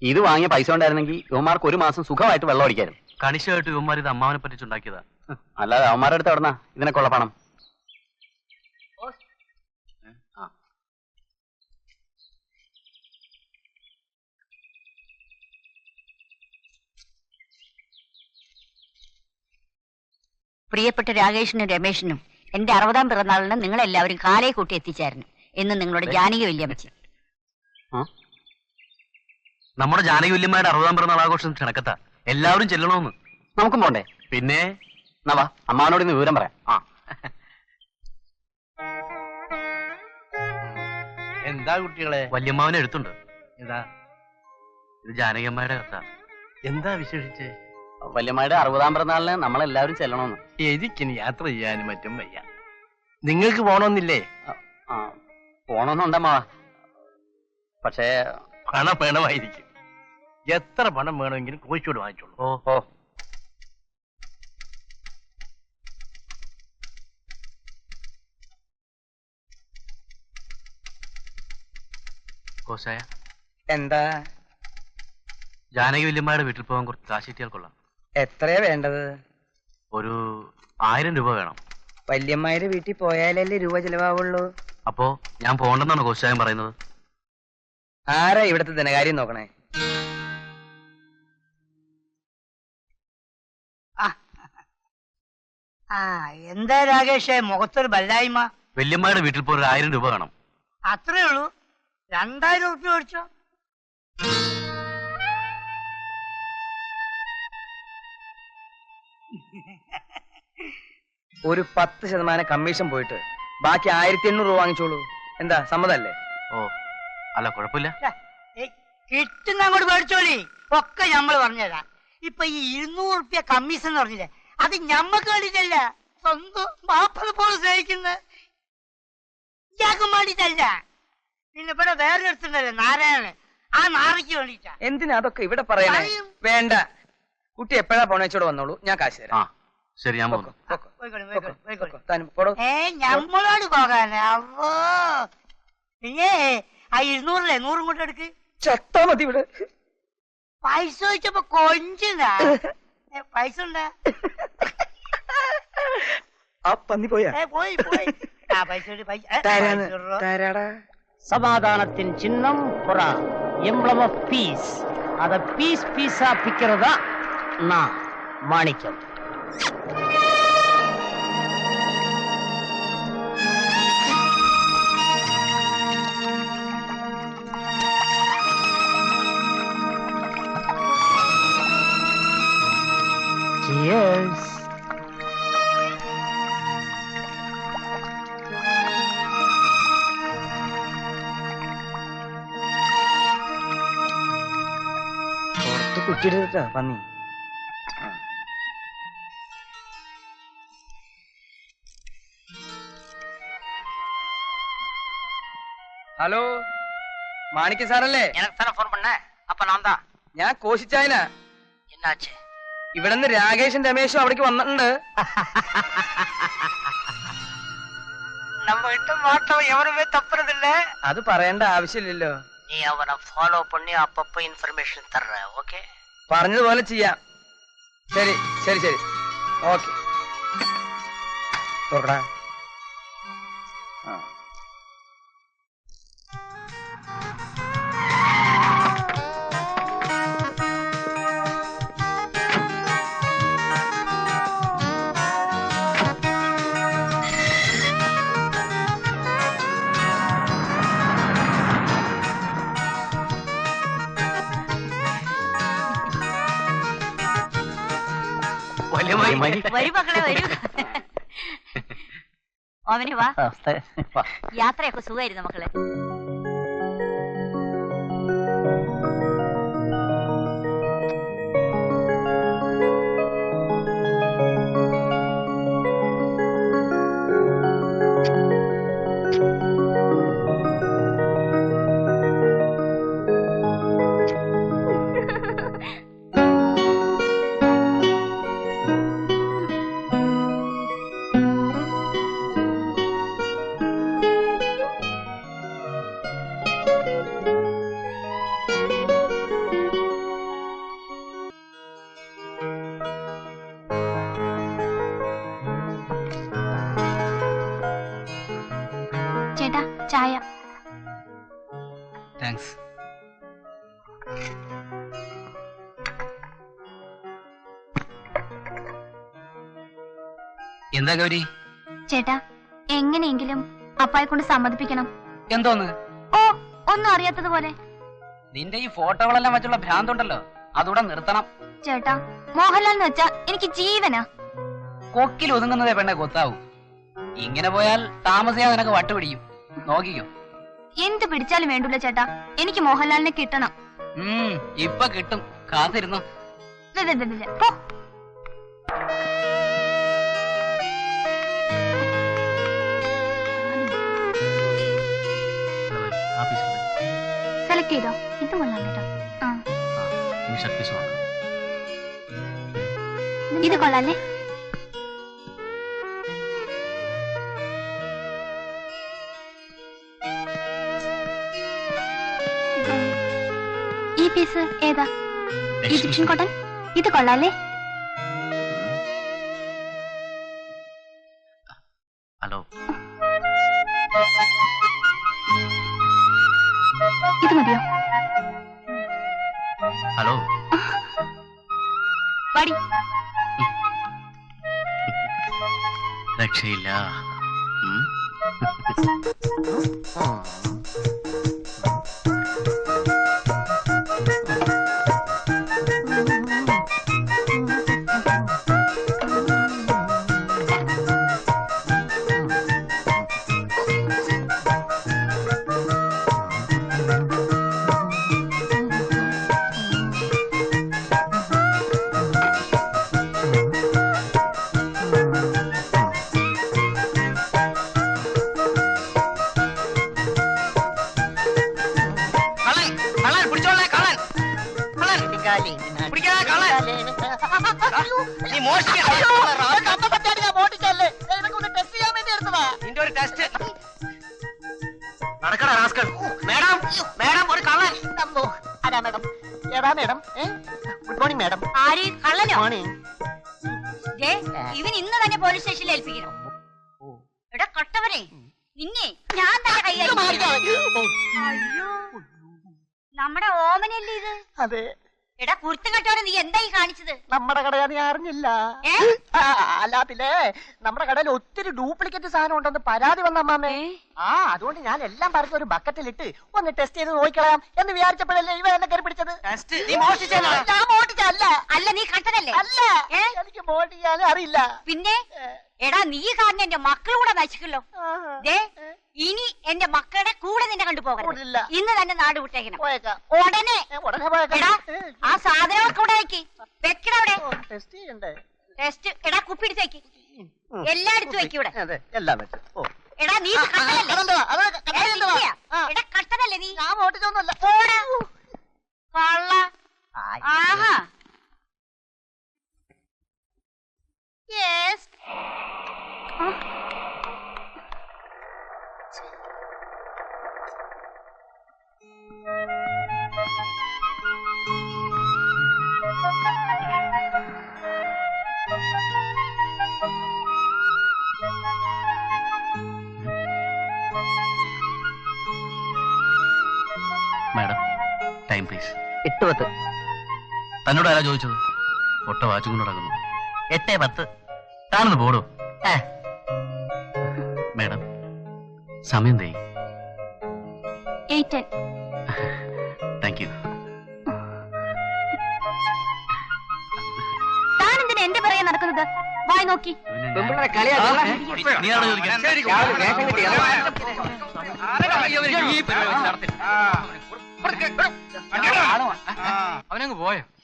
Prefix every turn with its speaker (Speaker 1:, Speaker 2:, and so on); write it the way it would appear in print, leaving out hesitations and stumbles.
Speaker 1: ഇത് വാങ്ങിയ പൈസ ഉണ്ടായിരുന്നെങ്കിൽ യുവമാർക്ക് ഒരു മാസം സുഖമായിട്ട് വെള്ളം അടിക്കായിരുന്നു.
Speaker 2: കണിശമായിട്ട് യുവമാർ ഇത് അമ്മാവനെ പറ്റിച്ചുണ്ടാക്കിയതാ.
Speaker 1: അല്ലാതെ അവന്മാരുടെ അടുത്ത് എവിടുന്നാ ഇതിനൊക്കെയുള്ള പണം?
Speaker 3: പ്രിയപ്പെട്ട രാകേഷിനും രമേശിനും എന്റെ 60ാം പിറന്നാളിന് നിങ്ങളെല്ലാവരും കാലേ കൂട്ടി എത്തിച്ചേരണം എന്ന് നിങ്ങളുടെ ജാനകി വല്യമ്മച്ചി.
Speaker 2: നമ്മുടെ ജാനകി വല്യമ്മയുടെ 60ാം പിറന്നാൾ ആഘോഷം ക്ഷണക്കത്താ. എല്ലാവരും ചെല്ലണമെന്ന്.
Speaker 1: നമുക്കും പോണ്ടേ?
Speaker 2: പിന്നെ
Speaker 1: നവാ അമ്മാവനോട് ഇന്ന് വിവരം പറയാം.
Speaker 4: എന്താ കുട്ടികളെ?
Speaker 2: വല്യമ്മാവനെ എഴുത്തുണ്ട്.
Speaker 4: എന്താ?
Speaker 2: ഇത് ജാനകിയമ്മയുടെ കഥ.
Speaker 4: എന്താ വിശേഷിച്ച്?
Speaker 1: വല്യമ്മയുടെ 60ാം പിറന്നാളിന് നമ്മളെല്ലാവരും ചെല്ലണമെന്ന്.
Speaker 4: എനിക്കിനി യാത്ര ചെയ്യാനും മറ്റും വയ്യ. നിങ്ങൾക്ക് പോണമെന്നില്ലേ?
Speaker 1: പോണമെന്നുണ്ടമ്മാവ. പക്ഷേ
Speaker 4: പണം വേണമായിരിക്കും. എത്ര പണം വേണമെങ്കിലും കോഴിക്കോട് വാങ്ങിച്ചോളൂ.
Speaker 1: ഓ
Speaker 2: കോശായ,
Speaker 5: എന്താ?
Speaker 2: ജാനകി വല്യമ്മയുടെ വീട്ടിൽ പോകാൻ കുറച്ച് കാശ് കിട്ടിയാൽ കൊള്ളാം.
Speaker 5: എത്രയാ വേണ്ടത്?
Speaker 2: ഒരു 1000 രൂപ വേണം.
Speaker 5: വല്യമ്മയുടെ വീട്ടിൽ പോയാലല്ലേ രൂപ ചെലവാവുള്ളൂ.
Speaker 2: അപ്പോ ഞാൻ പോകണ്ടെന്നാണ് കോശായൻ പറയുന്നത്?
Speaker 5: ആരാ ഇവിടുത്തെ ധനകാര്യം നോക്കണേ?
Speaker 6: എന്താ രാകേഷേ മുഖത്തൊരു ബല്ലായ്മ?
Speaker 2: വല്യമ്മയുടെ വീട്ടിൽ പോയി 1000 രൂപ വേണം.
Speaker 6: അത്രേ ഉള്ളൂ? 2000 റുപ്യ മേടിച്ചോ?
Speaker 5: ഒരു 10% കമ്മീഷൻ പോയിട്ട് ബാക്കി 1800 രൂപ വാങ്ങിച്ചോളൂ. എന്താ, സമ്മതല്ലേ?
Speaker 2: ഓ അല്ല, കുഴപ്പമില്ല.
Speaker 6: കിട്ടുന്ന അങ്ങോട്ട് മേടിച്ചോളി. ഒക്കെ ഞമ്മള് പറഞ്ഞുതരാം. ഇപ്പൊ ഈ 200 റുപ്യ കമ്മീഷൻ എന്ന് പറഞ്ഞില്ലേ, അത് ഞമ്മക്ക് വേണ്ടിട്ടല്ല, സ്വന്തം ബാപ്പത് പോലെ സ്നേഹിക്കുന്ന ഇയാൾക്കും വേണ്ടിട്ടല്ല. പിന്നെ ഇവിടെ വേറെ എടുത്തിട്ടുണ്ടല്ലേ നാരായണൻ, ആ നാറിക്ക് വേണ്ടിട്ടാ.
Speaker 5: എന്തിനാ അതൊക്കെ ഇവിടെ പറയണേ? വേണ്ട, കുട്ടി എപ്പോഴാ പോണേച്ചോടെ വന്നോളൂ, ഞാൻ കാശ് തരാം.
Speaker 2: ശരി, ഞാൻ പോകുന്നു.
Speaker 6: ഞമ്മളോട് പോകാനേ? അവോ, പിന്നെ ആ 200 100 കൊണ്ട് എടുക്ക്.
Speaker 5: ചത്താ മതി ഇവിടെ.
Speaker 6: പൈസ ചോദിച്ചപ്പോ കൊഞ്ചാ. പൈസ ഉണ്ടാ?
Speaker 5: ആ പന്നി പോയാ?
Speaker 6: പോയി പോയി. ആ പൈസ
Speaker 7: சமாதானத்தின் சின்னம் புறா, எம்ப்ளம் ஆஃப் பீஸ். அத பீஸ் பீஸா பிக்கிறதா நான் மாணிக்கம். Cheers.
Speaker 5: കുറ്റിയെടുത്താ പന്നി. ഹലോ, മാണിക്ക സാറല്ലേ?
Speaker 7: ഫോൺ பண்ண. அப்ப நான் தான்.
Speaker 5: ഞാൻ കോശിച്ചായനാ.
Speaker 7: என்னாச்சு?
Speaker 5: ഇവിടുന്ന് രാകേഷും രമേശും അവിടേക്ക് വന്നിട്ടുണ്ട്.
Speaker 7: நம்ம கிட்ட மாட்டோம் எவருமே தப்புறதில்ல.
Speaker 5: അത് പറയേണ്ട ആവശ്യമില്ലല്ലോ.
Speaker 7: நீ அவனை ஃபாலோ பண்ணி அப்பப்ப இன்ஃபர்மேஷன் தர்ற. ஓகே?
Speaker 5: പറഞ്ഞതുപോലെ ചെയ്യാം. ശരി ശരി ശരി, ഓക്കെ. തുറക്കടാ.
Speaker 3: വരൂ മക്കളെ, വരൂ. ഓമനെ വാ. യാത്രയൊക്കെ സുഖമായിരുന്നു മക്കളെ?
Speaker 8: ചേട്ടാ ചായ.
Speaker 2: താങ്ക്സ്. എന്താ ഗൗരി?
Speaker 8: ചേട്ടാ എങ്ങനെയെങ്കിലും അപ്പായെ കൊണ്ട് സമ്മതിപ്പിക്കണം.
Speaker 2: എന്തോന്ന്?
Speaker 8: ഓ ഒന്നും അറിയാത്തതുപോലെ.
Speaker 2: നിന്റെ ഈ ഫോട്ടോകളെല്ലാം വെച്ചുള്ള ഭ്രാന്തുണ്ടല്ലോ, അതൂടെ നിർത്തണം.
Speaker 8: ചേട്ടാ മോഹൻലാൽ എന്ന് വെച്ചാ എനിക്ക് ജീവനാ.
Speaker 2: കൊക്കിൽ ഒതുങ്ങുന്നതേ പെണ്ണെ കൊത്താവും. ഇങ്ങനെ പോയാൽ താമസിയാതെ നിനക്ക് വട്ടുപിടിക്കും. നോക്കിക്കോ.
Speaker 8: എന്ത് പിടിച്ചാലും വേണ്ടൂല ചേട്ടാ, എനിക്ക് മോഹൻലാലിനെ കിട്ടണം.
Speaker 2: ഇപ്പൊ കിട്ടും, കാത്തിരുന്നു.
Speaker 8: പോ. സെലക്ട് ചെയ്തോ? ഇത് കൊള്ളാം കേട്ടോ. ഇത് കൊള്ളാല്ലേ? ഈ പീസ് ഏതാ? Egyptian cotton. ഇത് കൊള്ളാല്ലേ?
Speaker 2: ഹലോ,
Speaker 8: ഇത് മതിയോ?
Speaker 2: ഹലോ.
Speaker 8: വടി.
Speaker 2: രക്ഷയില്ല.
Speaker 7: Good morning madam.
Speaker 3: ആര് കള്ളനോ? ഇവൻ ഇന്ന് തന്നെ പോലീസ് സ്റ്റേഷനിൽ ഏൽപ്പിക്കണം. എടാ കട്ടവനെ, നിന്നെ ഞാൻ തന്നെ കൈകാര്യം. അയ്യോ, നമ്മുടെ ഓമനല്ലേ ഇത്?
Speaker 7: അതെ.
Speaker 3: എടാ കുർത്തും കെട്ടവനെ, നീ എന്തായി കാണിച്ചത്?
Speaker 7: നമ്മുടെ കടയാ, നീ അറിഞ്ഞില്ല? അല്ലാത്തില്ലേ, നമ്മുടെ കടയിൽ ഒത്തിരി ഡ്യൂപ്ലിക്കേറ്റ് സാധനം ഉണ്ടെന്ന് പരാതി വന്ന അമ്മാമേ. അതുകൊണ്ട് ഞാൻ എല്ലാം പറഞ്ഞ ഒരു ബക്കറ്റിലിട്ട് ഒന്ന് ടെസ്റ്റ് ചെയ്ത് നോക്കിക്കളയാം എന്ന് വിചാരിച്ചപ്പോഴല്ലേ ഇവ എന്നെ കയറി പിടിച്ചത്.
Speaker 3: ഞാൻ മോഷ്ടിച്ചല്ല. അല്ല, നീ കണ്ടതല്ലേ?
Speaker 7: അല്ല, എനിക്ക് മോഷ്ടിക്കാനും അറിയില്ല.
Speaker 3: പിന്നെ എടാ, നീ കാരണം എന്റെ മക്കളൂടെ നശിക്കല്ലോ. ഇനി എന്റെ മക്കളുടെ കൂടെ നിന്നെ കണ്ടുപോകരുത്. ഇന്ന് തന്നെ നാട് വിട്ടേക്കണം. ഉടനെ എടാ, ആ സാധനങ്ങളൊക്കെ ഇവിടെ വെക്ക്. വെക്കടവിടെ. ടെസ്റ്റ് എടാ, കുപ്പിടിച്ചേക്ക്. എല്ലായിടത്തും വെക്ക് ഇവിടെ. എടാ, നീ എടാ കട്ടതല്ലേ നീ? പോടാ കള്ള. ആഹാ. യെസ്.
Speaker 2: Madam, time please.
Speaker 1: 8:10.
Speaker 2: തന്നോട് ആരാ ചോദിച്ചത്? ഒട്ട വാച്ചും കൊണ്ട് നടക്കുന്നു. 8:10. താനൊന്ന് പോടോ. മാഡം, സമയം തേ.
Speaker 8: 8:10.
Speaker 2: Thank you.
Speaker 8: താനെന്തിനാ എന്റെ പിറകെ നടക്കുന്നത്? വായി നോക്കി.
Speaker 2: അവനങ്ങ് പോയോ?